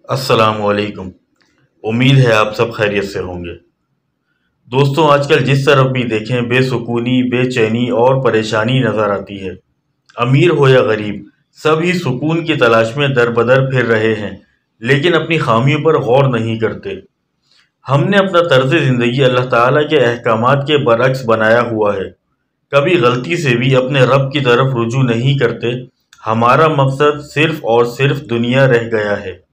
السلام علیکم۔ امید ہے آپ سب خیریت سے ہوں گے۔ دوستوں، آج کل جس طرف بھی دیکھیں بے سکونی، بے چینی اور پریشانی نظر آتی ہے۔ امیر ہو یا غریب، سب ہی سکون کی تلاش میں در بدر پھر رہے ہیں، لیکن اپنی خامیوں پر غور نہیں کرتے۔ ہم نے اپنا طرز زندگی اللہ تعالیٰ کے احکامات کے برعکس بنایا ہوا ہے۔ کبھی غلطی سے بھی اپنے رب کی طرف رجوع نہیں کرتے۔ ہمارا مقصد صرف اور صرف دنیا رہ گیا ہے۔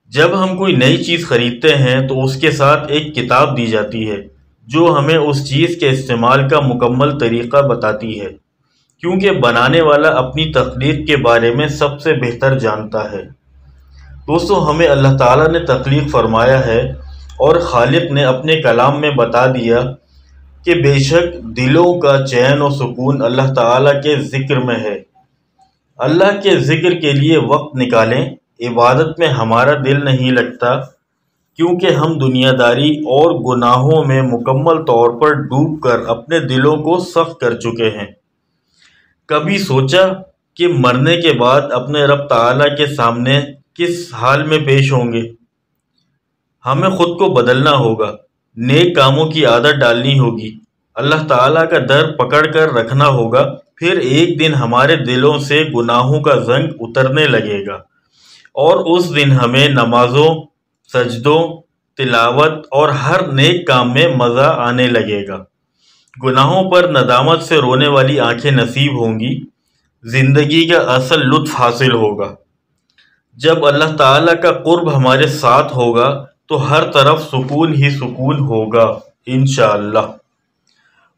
جب ہم کوئی نئی چیز خریدتے ہیں تو اس کے ساتھ ایک کتاب دی جاتی ہے جو ہمیں اس چیز کے استعمال کا مکمل طریقہ بتاتی ہے، کیونکہ بنانے والا اپنی تخلیق کے بارے میں سب سے بہتر جانتا ہے۔ دوستو، ہمیں اللہ تعالیٰ نے تخلیق فرمایا ہے اور خالق نے اپنے کلام میں بتا دیا کہ بے شک دلوں کا چین و سکون اللہ تعالیٰ کے ذکر میں ہے۔ اللہ کے ذکر کے لیے وقت نکالیں۔ عبادت میں ہمارا دل نہیں لگتا کیونکہ ہم دنیا داری اور گناہوں میں مکمل طور پر ڈوب کر اپنے دلوں کو سخت کر چکے ہیں۔ کبھی سوچا کہ مرنے کے بعد اپنے رب تعالیٰ کے سامنے کس حال میں پیش ہوں گے؟ ہمیں خود کو بدلنا ہوگا، نیک کاموں کی عادت ڈالنی ہوگی، اللہ تعالیٰ کا در پکڑ کر رکھنا ہوگا، پھر ایک دن ہمارے دلوں سے گناہوں کا زنگ اترنے لگے گا اور اس دن ہمیں نمازوں، سجدوں، تلاوت اور ہر نیک کام میں مزہ آنے لگے گا۔ گناہوں پر ندامت سے رونے والی آنکھیں نصیب ہوں گی۔ زندگی کا اصل لطف حاصل ہوگا۔ جب اللہ تعالیٰ کا قرب ہمارے ساتھ ہوگا تو ہر طرف سکون ہی سکون ہوگا انشاءاللہ۔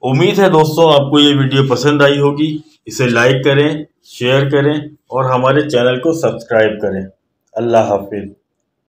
امید ہے دوستوں آپ کو یہ ویڈیو پسند آئی ہوگی۔ اسے لائک کریں، شیئر کریں اور ہمارے چینل کو سبسکرائب کریں۔ اللہ حافظ۔